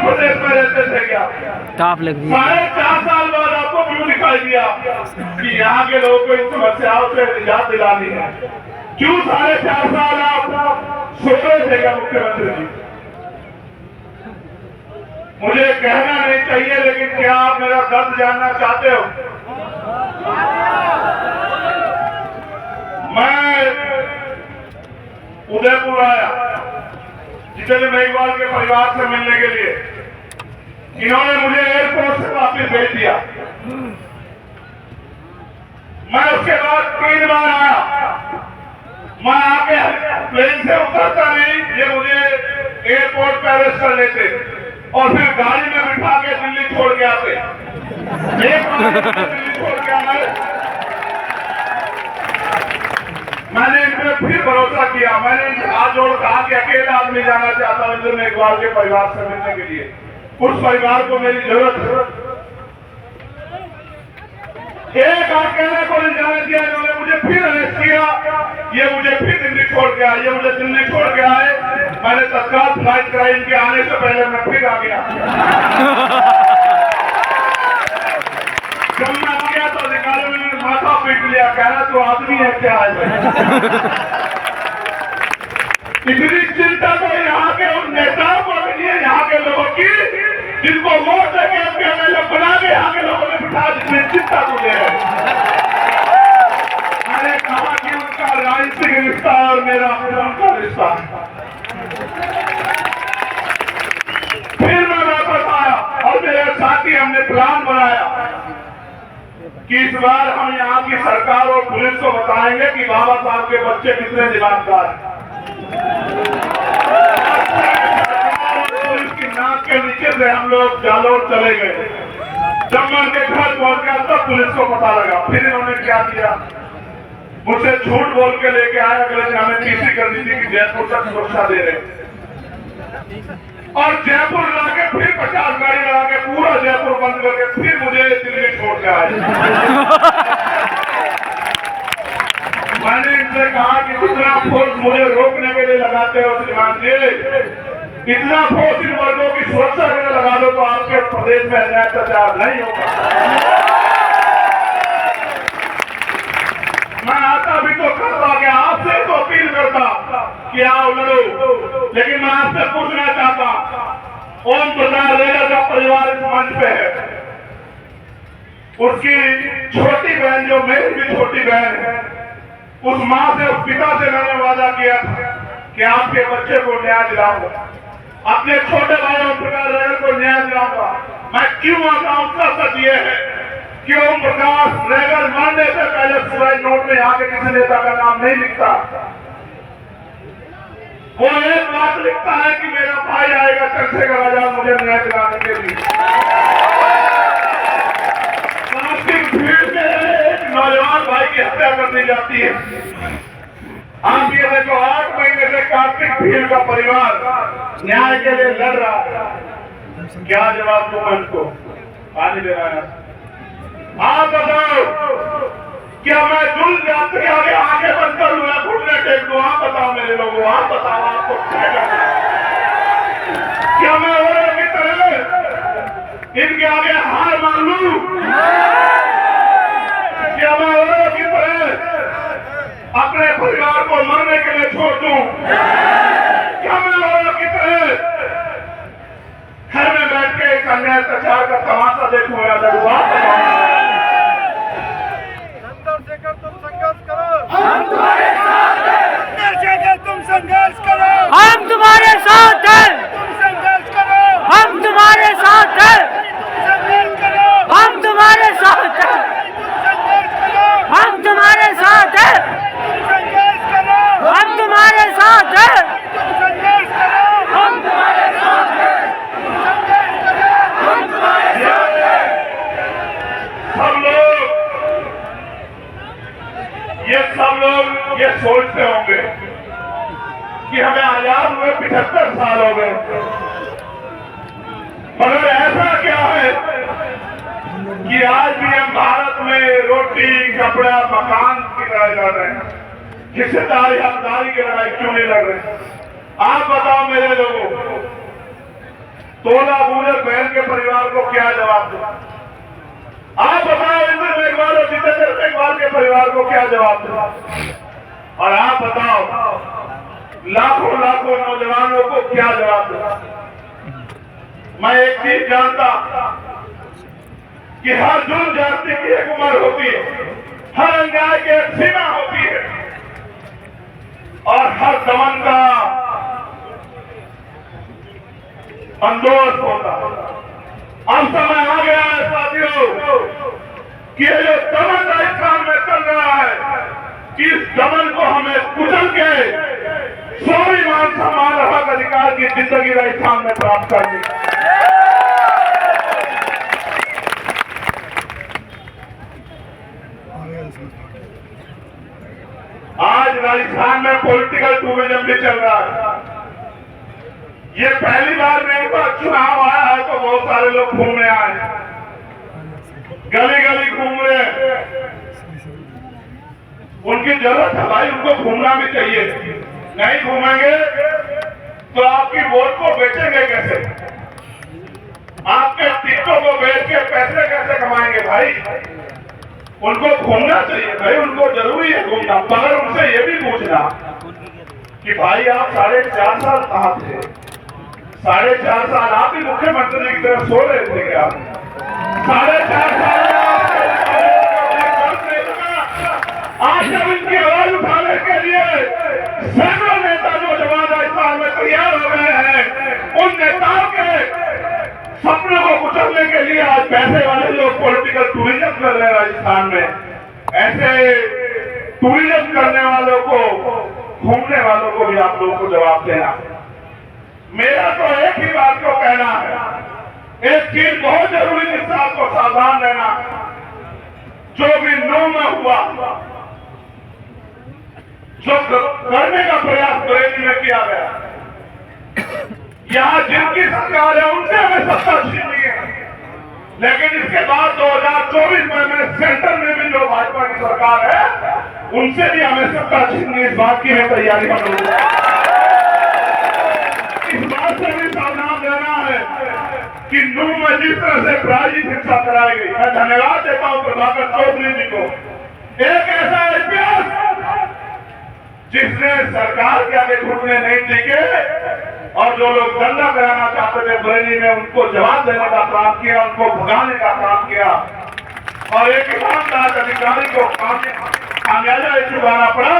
प्रदेश में रहते थे क्या? ताप लग रही है। 4.5 साल बाद आपको क्यों दिखाई दिया कि यहाँ के लोगों को इन समस्याओं से निजात दिलानी है? क्यों 4.5 साल आप सो रहे थे क्या मुख्यमंत्री जी? मुझे कहना नहीं चाहिए, लेकिन क्या आप मेरा दर्द जानना चाहते हो? मैं उदयपुर आया जितेंद्र मेघवाल के परिवार से मिलने के लिए। इन्होंने मुझे एयरपोर्ट से वापस भेज दिया। मैं उसके बाद 3 बार आया। मैं आके प्लेन से उतरता नहीं, ये मुझे एयरपोर्ट पे अरेस्ट कर लेते और फिर गाड़ी में बिठा के दिल्ली छोड़ के आते। एक बार दिल्ली छोड़ के आए, मैंने इन पर फिर भरोसा किया। मैंने इनसे हाथ जोड़ कहा कि अकेला आदमी जाना चाहता हूं इंद्र मेघवाल के परिवार से मिलने के लिए। उस परिवार को मेरी जरूरत है। एक अकेले को नहीं जाने दिया। इन्होंने मुझे फिर अरेस्ट किया, ये मुझे फिर दिल्ली छोड़ के आए। ये मुझे दिल्ली छोड़ के आए, मैंने तत्काल फ्लाइट कराई। इनके आने से पहले मैं फिर आ गया। जब मैं आ गया तो अधिकारियों ने माथा पीट लिया, कह रहा तू आदमी है क्या है? इतनी चिंता तो यहाँ के उन नेताओं को भी नहीं है, यहाँ के लोगों की, जिनको वोट देके एमएलए बना के यहाँ के लोगों ने बिठा, जितनी चिंता तुझे है। मैंने कहा कि उनका राजनीतिक रिश्ता और मेरा उनका रिश्ता है। फिर मैं वापस आया और मेरे साथी हमने प्लान बनाया कि इस बार हम यहाँ की सरकार और पुलिस को बताएंगे कि बाबा साहब के बच्चे कितने दिमागदार हैं। पुलिस की नाक के नीचे से हम लोग जालौर चले गए। जब मैं उनके घर पहुंच गया तब पुलिस को पता लगा। फिर इन्होंने क्या किया, मुझसे झूठ बोल के लेके आया। अगले दिन हमें तीसरी कर दी थी कि जयपुर तक सुरक्षा दे रहे, और जयपुर लाके फिर 50 गाड़ी लगा के पूरा जयपुर बंद करके फिर मुझे दिल्ली छोड़ के आए। मैंने इनसे कहा कि जितना फोर्स मुझे रोकने के लिए लगाते हो श्रीमान जी, इतना फोर्स इन वर्गों की सुरक्षा के लिए लगा दो तो आपके प्रदेश में अन्याय अत्याचार नहीं होगा। मैं आता भी तो करता कि आपसे तो अपील करता कि आओ लड़ो, लेकिन मैं आपसे पूछना चाहता, ओम प्रकाश रेगर का परिवार इस मंच पे है, उसकी छोटी बहन जो मेरी भी छोटी बहन है, उस माँ से उस पिता से मैंने वादा किया था कि आपके बच्चे को न्याय दिलाऊंगा, अपने छोटे भाई ओम प्रकाश रेगर को न्याय दिलाऊंगा। मैं क्यों आता हूं उसका सच ये है कि ओम प्रकाश रेगर मरने से पहले सुसाइड नोट में यहाँ के किसी नेता का नाम नहीं लिखता। वो एक बात लिखता है कि मेरा भाई आएगा चंद्रशेखर आजाद मुझे न्याय दिलाने के लिए। प्लास्टिक भीड़ में एक नौजवान भाई की हत्या कर दी जाती है। आप ये देखो, 8 महीने से कार्तिक भीड़ का परिवार न्याय के लिए लड़ रहा है। क्या जवाब दूं मैं उनको? पानी दे रहा है। आप बताओ, क्या मैं जुल यात्री आगे आगे बंद करूं या घुटने टेक दूं? आप बताओ मेरे लोगों, आप बताओ आपको क्या करना है? क्या मैं औरों की तरह इनके आगे हार मान लूं? क्या मैं औरों की तरह अपने परिवार को मरने के लिए छोड़ दूं? क्या मैं औरों की तरह घर में बैठ के एक अन्याय अत्याचार का तमाशा देखूं या लड़ूं? तुम संघर्ष करो, हम तुम्हारे साथ हैं। चंद्रशेखर तुम संघर्ष करो, हम तुम्हारे साथ हैं। तुम संघर्ष करो, हम तुम्हारे साथ हैं। तुम संघर्ष करो, हम तुम्हारे साथ हैं। तुम संघर्ष करो, हम तुम्हारे साथ हैं। तुम संघर्ष करो, हम तुम्हारे साथ हैं। तुम संघर्ष करो, हम तुम्हारे साथ हैं। तुम संघर्ष करो, हम तुम्हारे साथ हैं। सब लोग ये सोचते होंगे कि हमें आजाद हुए 75 साल हो गए, मगर ऐसा क्या है कि आज भी हम भारत में रोटी कपड़ा मकान की लड़ाई लड़ रहे हैं, हिस्सेदारी हकदारी की लड़ाई क्यों नहीं लड़ रहे? आप बताओ मेरे लोगों। तोला गुजर बहन के परिवार को क्या जवाब दो? आप बताओ इंद्र मेघवाल और जितेंद्र मेघवाल के परिवार को क्या जवाब दो? और आप बताओ लाखों लाखों नौजवानों को क्या जवाब दो? मैं एक चीज जानता कि हर जुर्म जाति की एक उम्र होती है, हर अन्याय की एक सीमा होती है और हर दमन का अंदोष होता है। अब समय आ गया है साथियों कि ये जो दमन राजस्थान में चल रहा है, इस दमन को हमें कुचल के स्वाभिमान सम्मान हक अधिकार की जिंदगी राजस्थान में प्राप्त करनी। आज राजस्थान में पॉलिटिकल टूरिज्म भी चल रहा है। ये पहली बार नहीं हुआ, चुनाव आया है तो बहुत सारे लोग घूमने आए, गली गली घूम रहे हैं। उनकी जरूरत है भाई, उनको घूमना भी चाहिए। नहीं घूमेंगे तो आपकी वोट को बेचेंगे कैसे? आपके टिकटों को बेच के पैसे कैसे कमाएंगे भाई? उनको घूमना चाहिए भाई, उनको जरूरी है घूमना। मगर उनसे ये भी पूछना कि भाई आप 4.5 साल कहाँ थे? 4.5 साल आप ही मुख्यमंत्री की तरफ सो रहे थे क्या? 4.5 साल आज जब इनकी आवाज उठाने के लिए सैकड़ों नेता नौजवान राजस्थान में तैयार हो गए हैं, उन नेताओं के सपनों को कुचलने के लिए आज पैसे वाले लोग पॉलिटिकल टूरिज्म कर रहे हैं राजस्थान में। ऐसे टूरिज्म करने वालों को, घूमने वालों को भी आप लोगों को जवाब देना। मेरा तो एक ही बात को कहना है, एक चीज बहुत जरूरी जिससे आपको सावधान रहना। जो भी 9 में हुआ, जो करने का प्रयास बरेली में किया गया, यहाँ जिनकी सरकार है उनसे हमें सत्ता छीननी है। लेकिन इसके बाद 2024 में सेंटर में भी जो भाजपा की सरकार है उनसे भी हमें सत्ता छीननी, इस बात की हमें तैयारी हम लोग। इस बात से भी सावधान रहना है कि नूह में जिस तरह से प्रायोजित हिंसा कराई गई, मैं धन्यवाद देता हूं प्रभाकर चौधरी जी को। एक ऐसा आईपीएस जिसने सरकार के आगे घुटने नहीं टिके और जो लोग दंगा कराना चाहते थे बरेली में, उनको जवाब देने का काम किया, उनको भगाने का काम किया। और एक ईमानदार अधिकारी को खामियाजा चुकाना पड़ा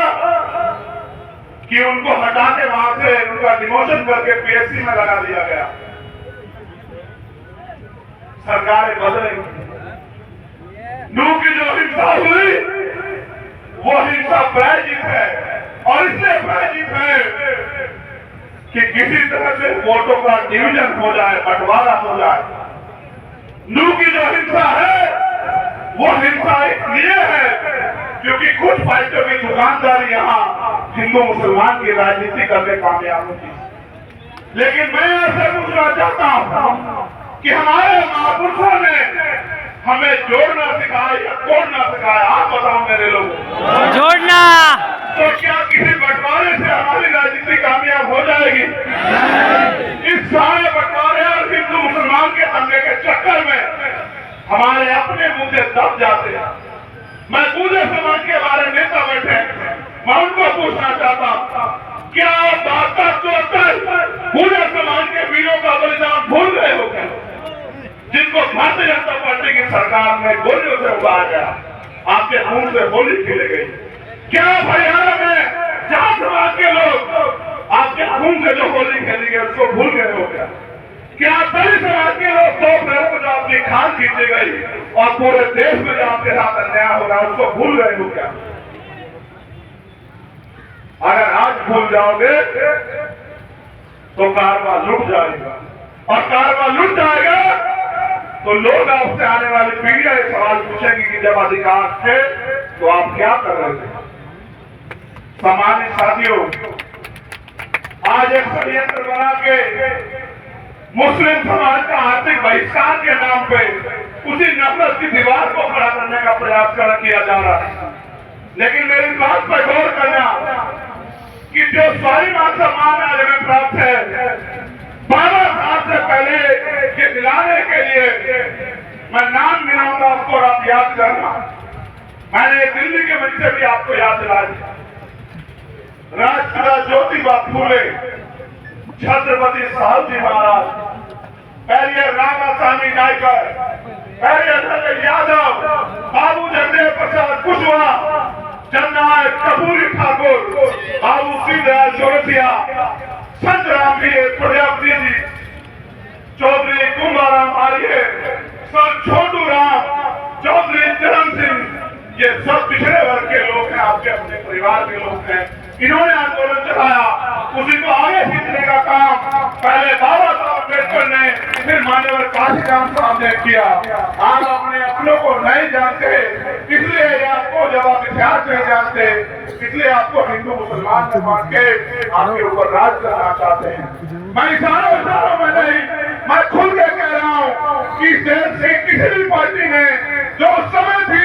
कि उनको हटा के वहां से उनका डिमोशन करके पीएससी में लगा दिया गया। सरकारें बदलेंगी। नूह की जो हिंसा हुई वो हिंसा प्रायोजित है और इसलिए प्रायोजित है कि किसी तरह से वोटों का डिवीजन हो जाए, बंटवारा हो जाए। नूह की जो हिंसा है वो हिंसा इसलिए है क्योंकि कुछ फाइटों की दुकानदारी यहाँ हिंदू मुसलमान की राजनीति करके कामयाब होती। लेकिन मैं ऐसे पूछना चाहता हूँ कि हमारे महापुरुषों ने हमें जोड़ना सिखाया या तोड़ना सिखाया? आप बताओ मेरे लोगों। जोड़ना। तो क्या किसी बंटवारे से हमारी राजनीति कामयाब हो जाएगी? इस सारे बंटवारे और हिंदू मुसलमान के दंगे के चक्कर में हमारे अपने मुद्दे दब जाते हैं। मैं पूरे समाज के बारे में नेता बैठे, मैं उनको पूछना चाहता हूँ, क्या आप 72 पूरे समाज के वीरों का बलिदान भूल गए हो क्या? जिनको भारतीय जनता पार्टी की सरकार में गोलियों से उड़ाया गया, आपके खून से गोली खेले गई। क्या हरियाणा में जहां समाज के लोग आपके खून से जो गोली खेली गई उसको भूल गए हो क्या? क्या दलित समाज के लोग 2 अप्रैल को जो आपकी खान खींची गई और पूरे देश में जो आपके साथ अन्याय हो रहा है उसको भूल गए हो क्या? अगर आज भूल जाओगे तो कारवा लुट जाएगा, और कारवा लुट जाएगा तो लोग आपसे आने वाली पीढ़ियां ये सवाल पूछेंगी कि जब अधिकार थे तो आप क्या कर रहे थे? सामान्य साथियों, आज एक षड्यंत्र बना के मुस्लिम समाज का आर्थिक बहिष्कार के नाम पे उसी नफरत की दीवार को खड़ा करने का प्रयास किया जा रहा है। लेकिन मेरी बात पर गौर करना कि जो स्वाभिमान सम्मान आज हमें प्राप्त है, बाबा साहब से पहले ये दिलाने के लिए मैं नाम गिनाऊंगा आपको और आप याद करना। मैंने दिल्ली के मंच से भी आपको याद दिला दिया। राष्ट्रपिता ज्योतिबा फूले, छत्रपति साहब जी महाराज, पहले रामास्वामी नायकर, पहले यादव, बाबू जगदेव प्रसाद कुशवाहा, जननायक कपूरी ठाकुर, बाबू शिवदयाल चौरसिया, संत रामवीर प्रजापति जी, चौधरी कुंभाराम आर्य, सर छोटू राम, चौधरी चरण सिंह, ये सब पिछड़े वर्ग के लोग हैं, आपके अपने परिवार के लोग हैं। इन्होंने आंदोलन चलाया, उसी को आगे खींचने का काम पहले बाबा साहब अम्बेडकर ने, फिर मान्यवर काशीराम साहब ने किया। आप अपने अपनों को नहीं जानते, इसलिए आपको जब आप इतिहास नहीं जानते, इसलिए आपको हिंदू मुसलमान न मान के आपके ऊपर राज करना चाहते हैं। मैं इशारों में नहीं, मैं खुल के कह रहा हूँ कि देश से किसी भी पार्टी ने जो उस समय थी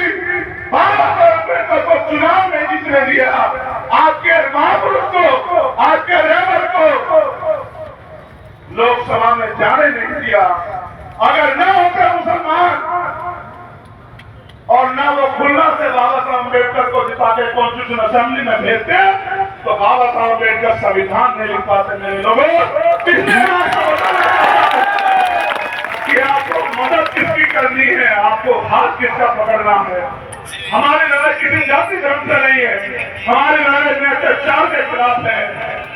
बाबा साहब अम्बेडकर को चुनाव में जीतने दिया, आपके महापुरुष को, आपके रेबर को लोकसभा में जाने नहीं दिया। अगर न होते मुसलमान और न वो खुलना से बाबा साहब अम्बेडकर को जिता के कॉन्स्टिट्यूशन असेंबली में भेजते, तो बाबा साहब अम्बेडकर संविधान नहीं लिख पाते। मेरे लोगों, कि आपको मदद किसकी करनी है, आपको हाथ किसका पकड़ना है। हमारी लड़ाई किसी जाति धर्म से नहीं है, हमारी लड़ाई में अत्याचार के खिलाफ है,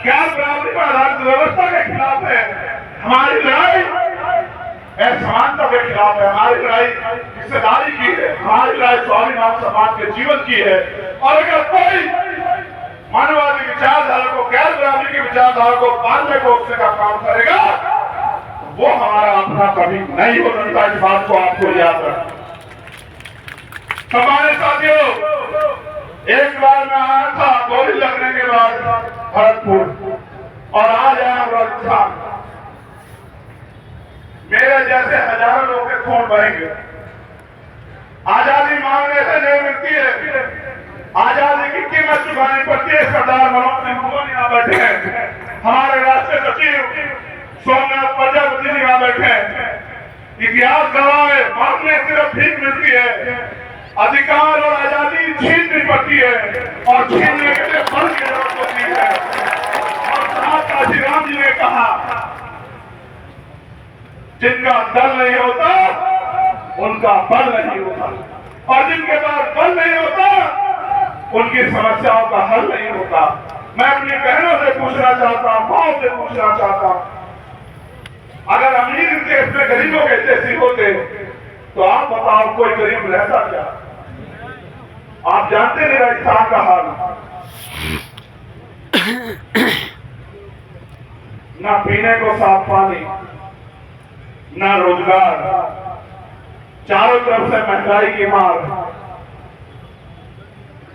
ज्ञान प्राप्ति पर आधारित व्यवस्था के खिलाफ है, हमारी लड़ाई असमानता के खिलाफ है, हमारी लड़ाई हिस्सेदारी की है, हमारी लड़ाई स्वाभिमान समाज के जीवन की है। और अगर कोई मानववादी विचारधारा को, गैर बराबरी की विचारधारा को पालने कोसने का काम करेगा, वो हमारा अपना कभी नहीं हो सकता। इस बात को आपको याद रखना। हमारे साथियों, एक बार मैं आया था गोली लगने के बाद भरतपुर, और आज आया राजस्थान। मेरे जैसे हजारों लोग के खून बहेंगे। आजादी मांगने से नहीं मिलती है, आजादी की कीमत चुकानी पड़ती है। सरदार मनोज सिंह भगवान यहाँ बैठे हैं, हमारे राष्ट्रीय सचिव सोमनाथ प्रजापति जी यहाँ बैठे हैं। इतिहास गवाह है, मांगने सिर्फ भीख मिलती है, अधिकार और आजादी छीननी पड़ती है, और छीनने के लिए बल की जरूरत होती है। और साहब काशीराम जी ने कहा, जिनका दल नहीं होता उनका बल नहीं होता, और जिनके पास बल नहीं होता उनकी समस्याओं का हल नहीं होता। मैं अपनी बहनों से पूछना चाहता हूं, माओ से पूछना चाहता हूं, अगर अमीर देश में गरीबों के जैसे होते तो आप बताओ कोई गरीब रहता क्या? आप जानते नहीं राजस्थान का हाल, ना पीने को साफ पानी, ना रोजगार, चारों तरफ से महंगाई की मार,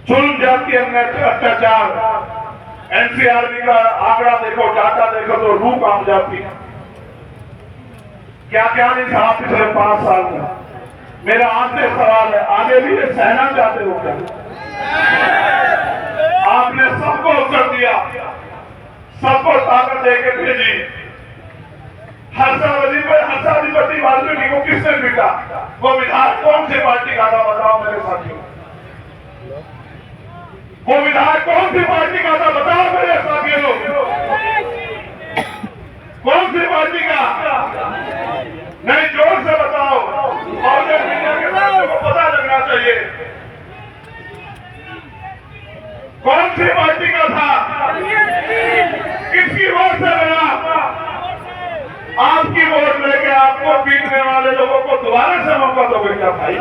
जुल्म जाति अत्याचार। एनसीआरबी का आंकड़ा देखो, डाटा देखो तो रूह कांप जाती है। क्या क्या नहीं था पिछले 5 साल में। मेरा आपसे सवाल है, आगे भी ये सहना चाहते हो क्या? आपने सबको अवसर दिया, सबको ताकत देकर भेजी। हर्षाधिपति वाल्मीकि को किसने पीटा? वो विधायक कौन सी पार्टी का था बताओ मेरे साथियों? वो विधायक कौन सी पार्टी का था बताओ मेरे साथियों? कौन सी पार्टी का? नहीं, जोर से बताओ, और जो मीडिया के साथियों को पता लगना चाहिए कौन सी पार्टी का था, किसकी वोट से बना। आपकी वोट लेके आपको पीटने वाले लोगों को दोबारा से मौका दोगे क्या भाई?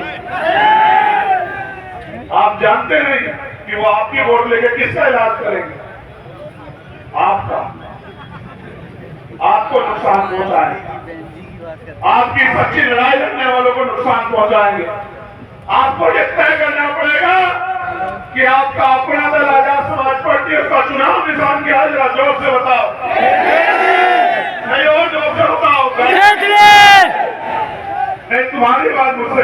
आप जानते नहीं कि वो आपकी वोट लेके किसका इलाज करेंगे? आपका, आपको नुकसान पहुंचाएंगे, आपकी सच्ची लड़ाई लड़ने वालों को नुकसान पहुंचाएंगे। आपको ये तय करना पड़ेगा कि आपका अपना दल आजाद समाज पार्टी, उसका चुनाव निशान क्या है? जरा जोर से बताओ, नहीं और जोर से बताओ। नहीं, तुम्हारी बात मुझसे